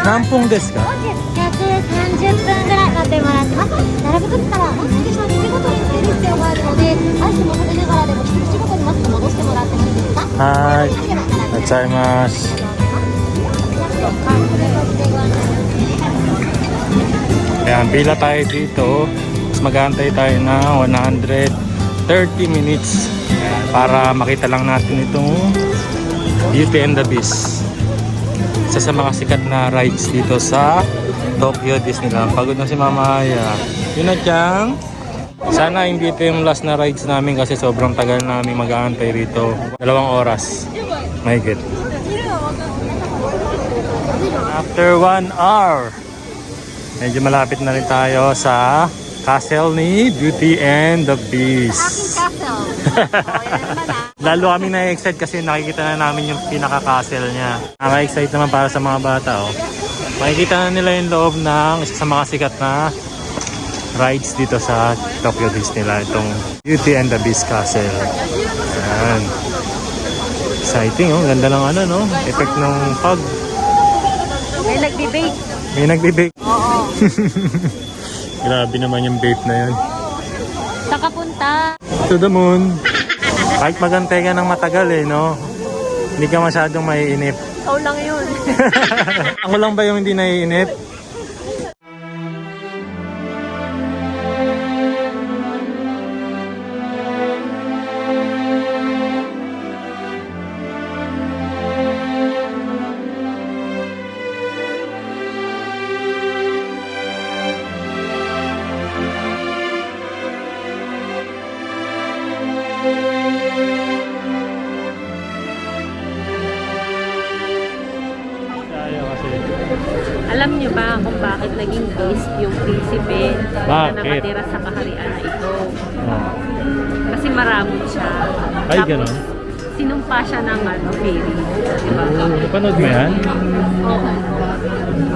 何分ですか？130分ぐらい待ってもらってます。並ぶ時からマスクの口ごとにつける必要があるので、アイスも食べながらでも口ごとにマスク戻してもらってもいいですか？はい、ありがとうございます。Ayan, pila tayo dito. Mas mag-aantay tayo na 130 minutes para makita lang natin itong Beauty and the Beast. Isa sa mga sikat na rides dito sa Tokyo Disneyland. Pagod na si Mama Aya. Yun na Chang. Sana hindi ito yung last na rides namin kasi sobrang tagal namin mag-aantay rito. 2 oras. Mahigit. After 1 hour, medyo malapit na rin tayo sa castle ni Beauty and the Beast. Lalo kami na-excite kasi nakikita na namin yung pinaka-castle niya. Nakaka-excite naman para sa mga bata. Oh. Makikita na nila yung loob ng isa sa mga sikat na rides dito sa Tokyo Disneyland. Itong Beauty and the Beast Castle. Ayan. Exciting, oh. Ganda ng ano, no? Effect ng fog. May nag-debate. May nag-debate. Oo. Grabe naman yung bait na yun. Saan ka punta? To the moon. Kahit magantay ka ng matagal eh, no? Hindi ka masyadong maiinip. Ikaw lang yun. Ako lang ba yung hindi naiinip? Alam niyo ba kung bakit naging beast yung prinsipe na nakatira sa kaharian na ito? Oh. Kasi maramot siya. Ay, Tapos, ganun? sinumpa siya ng fairy. Diba? Napanood mo yan? Oo.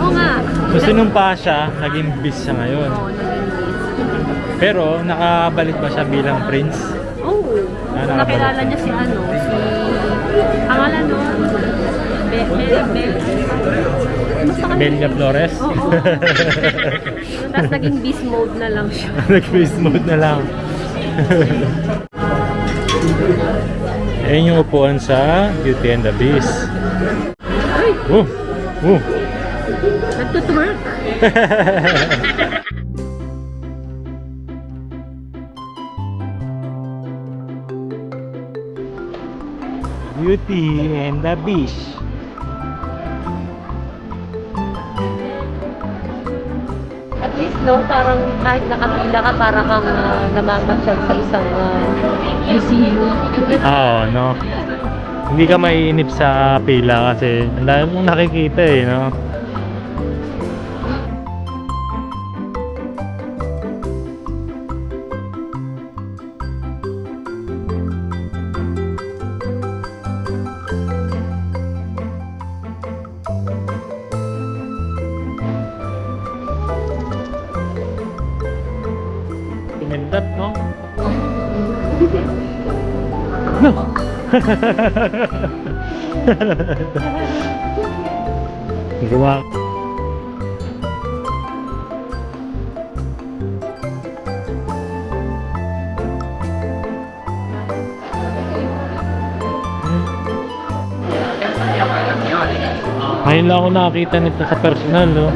Oo nga. So sinumpa siya, naging beast siya ngayon. Oo, naging beast. Pero nakabalik ba siya bilang prince? Oo. Nakilala niya si pangalan no? Belia Flores? Oo. Tapos naging beast mode na lang siya. Nag-beast mode na lang. Ayan yung upuan sa Beauty and the Beast. Oh! Oh! Nagtutwerk! Beauty and the Beast. At least no, parang kahit nakapila ka, para kang namamasyal sa isang museum. Oo, no? Hindi ka maiinip sa pila kasi ang dami mong nakikita eh, no? Tumindat, no? No! Gawa. Ngayon lang ako nakakita nito sa personal, no?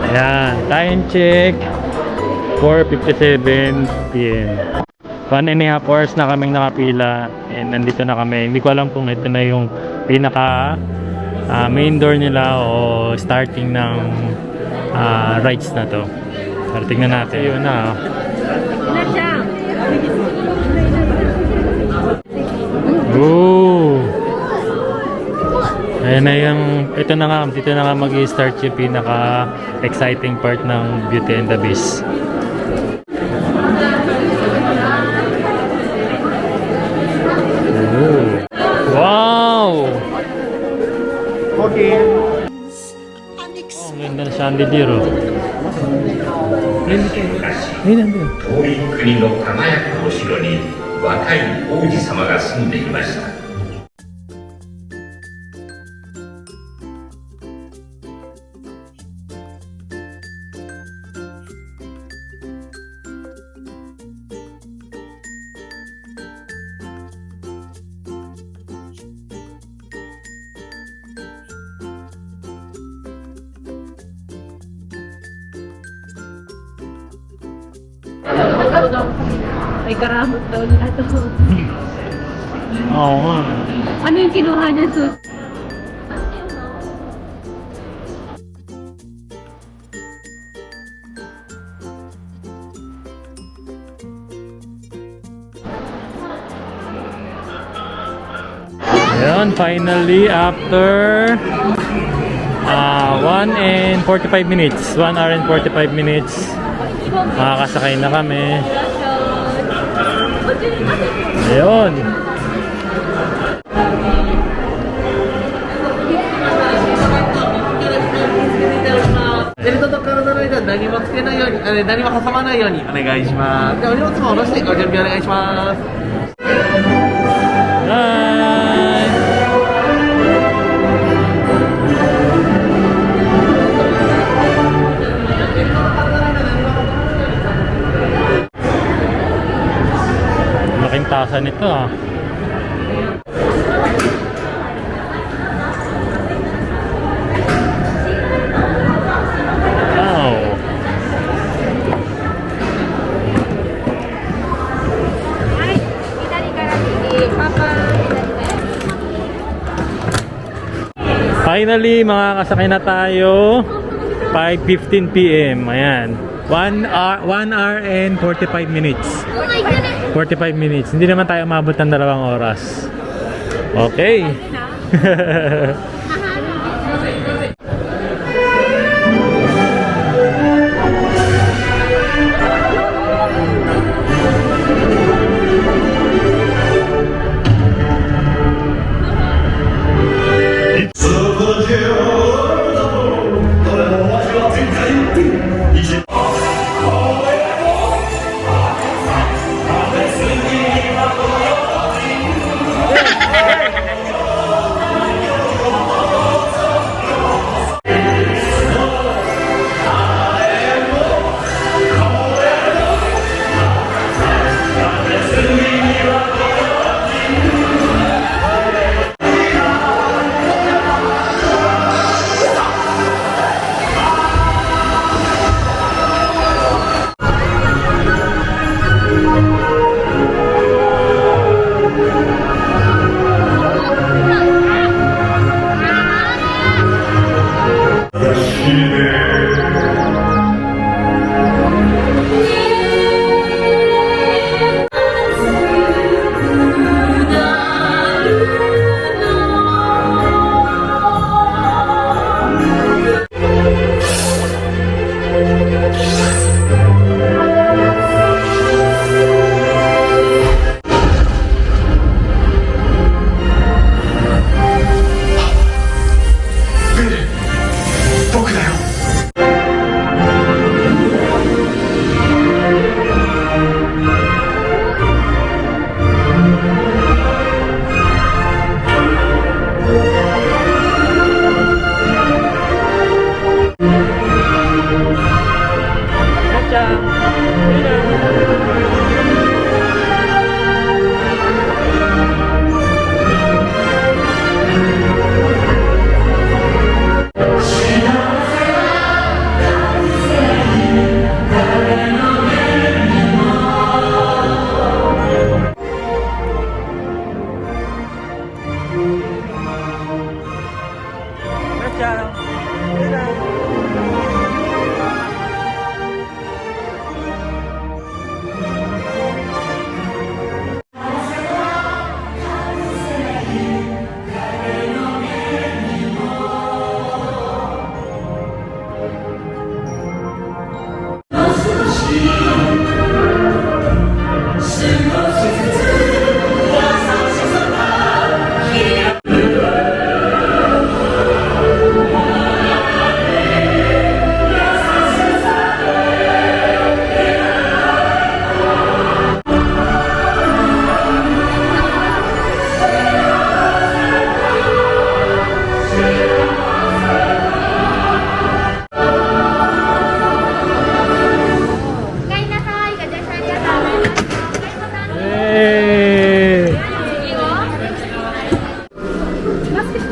Ayan, time check 4:57 PM. 1.5 hours na kaming nakapila and nandito na kami. Hindi ko alam kung ito na yung pinaka main door nila o starting ng rides na to. Pero tingnan natin. Yun na. Oh. Ayan na yung, ito na nga, dito na nga mag-i-start yung pinaka-exciting part ng Beauty and the Beast. Oh. Wow! Okay. Oh, ang ganda na chandelier, oh. Ayun, nandun. 遠い国の輝くお城に若い王子様が住んでいました。May karamot daw nila to. Oo nga. Ano yung kinuha niya, Sus? Ayan, finally, after 1 and 45 minutes. 1 hour and 45 minutes. Makakasakay na kami. Ayun. Nani mo tsukeないように、何も挟まないようにお願いします。で、お荷物も下ろしてご準備お願いします。Bye! Laking tasa nito ah. Wow. Finally, makakasakay na tayo. 5:15 PM. Ayan. 1 hour and 45 minutes. 45 minutes. Hindi naman tayo umabot ng 2 oras. Okay.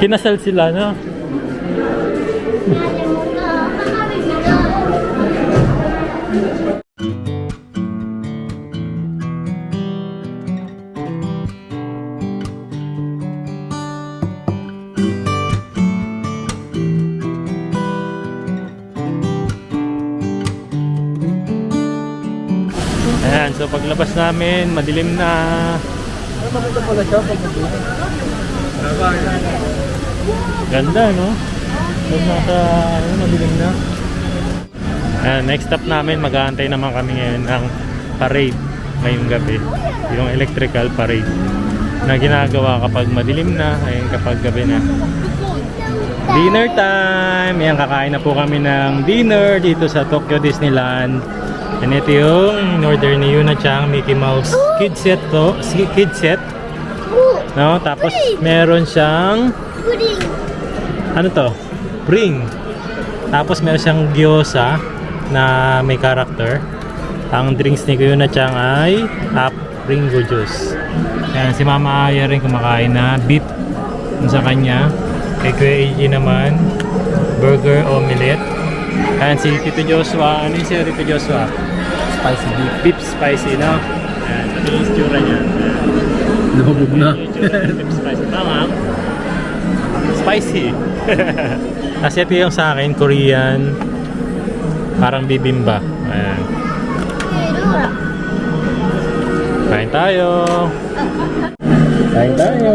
Kinasal sila, no? Ayan, so paglabas namin, madilim na. Maganda pala siya pag Ganda, no? Pag nasa, madilim na. Ayan, next stop namin, mag-aantay naman kami ngayon ng parade ngayong gabi. Yung electrical parade na ginagawa kapag madilim na, ayun kapag gabi na. Dinner time! Ayan, kakain na po kami ng dinner dito sa Tokyo Disneyland. And ito yung in-order ni Yuna-chan, Mickey Mouse kid set to, kid set. No, tapos meron siyang ano to? Bring. Tapos meron siyang gyoza na may character. Ang drinks ni Yuna-chan ay Ringo juice. Ayan, si Mama Aya rin kumakain na beef sa kanya. Kay Kuya Eiji naman burger omelette. Ayan, si Tito Joshua. Ano yung si Tito Joshua? Spicy beef. Beef spicy, no? Ayan, ito yung istura niya. Nabubog na. Beef spicy. Tama. Spicy. Kasi ito yung sa akin, Korean. Parang bibimba. Ayan. Kain tayo. Kain tayo.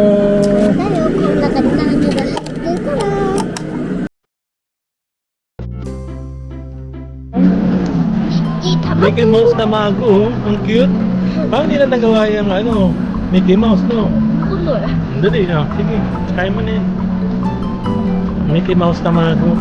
Mickey Mouse na mago, ang cute. Parang nila nagawa yung ano, Mickey Mouse, no? Dali, no? Sige, kaya mo na yun. Mickey Mouse na mago.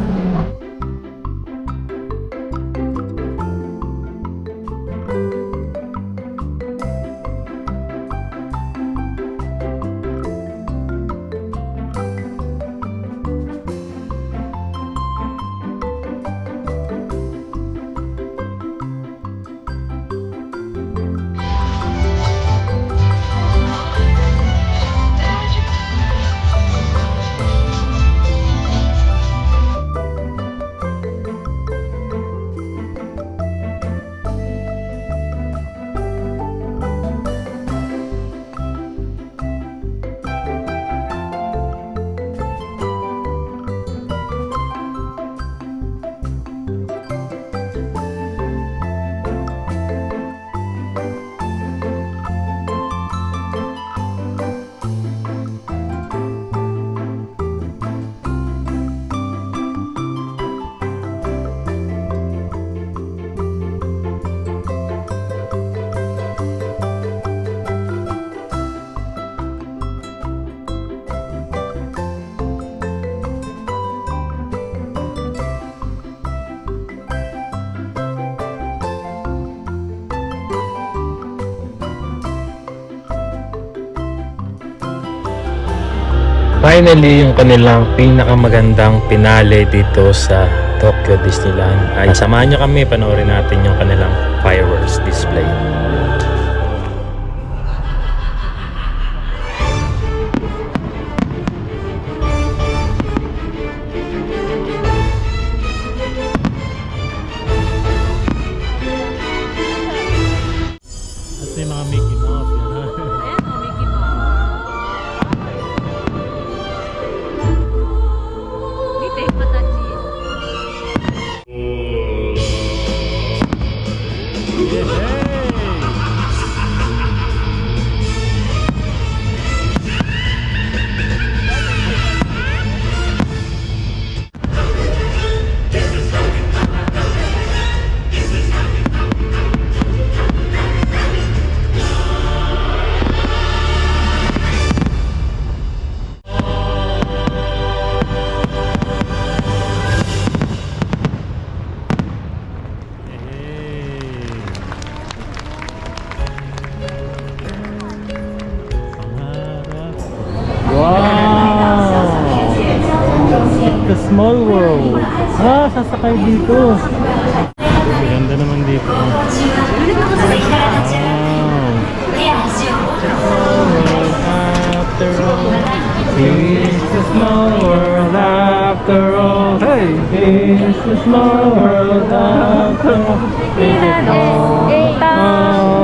Finally, yung kanilang pinakamagandang finale dito sa Tokyo Disneyland ay samahan nyo kami, panoorin natin yung kanilang fireworks display. At may mga Mickey Mouse yan, ha? The small world. Ah, sasakay dito. Maganda naman dito. Wow. After all. It's a small world after all. Hey, it's a small world after all. It's all.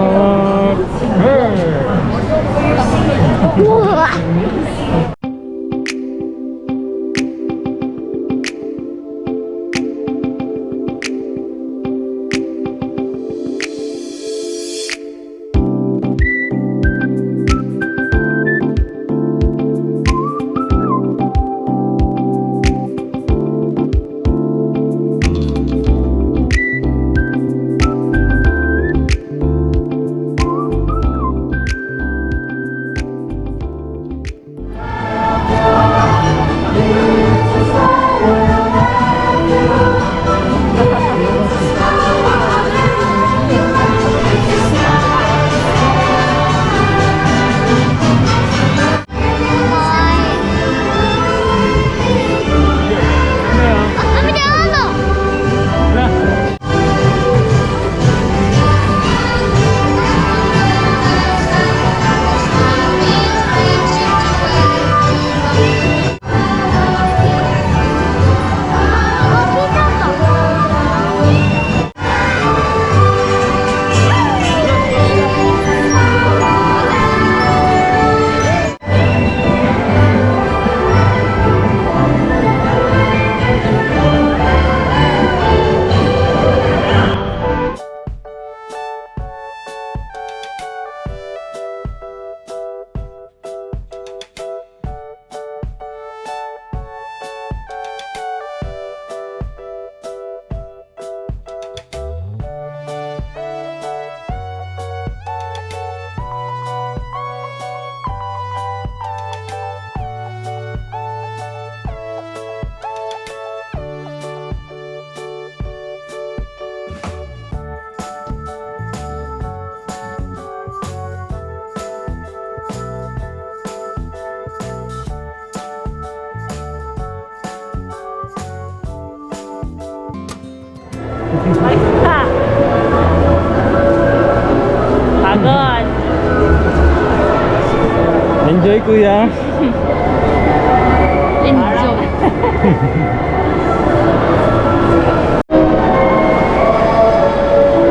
うわ Pagod. Enjoy kuya. Enjoy.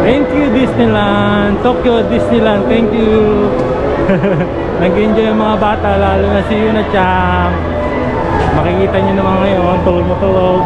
Thank you Disneyland, Tokyo Disneyland, thank you. Nag-enjoy yung mga bata, lalo na si Yuna Chang. Makikita nyo naman ngayon, tulog na tulog.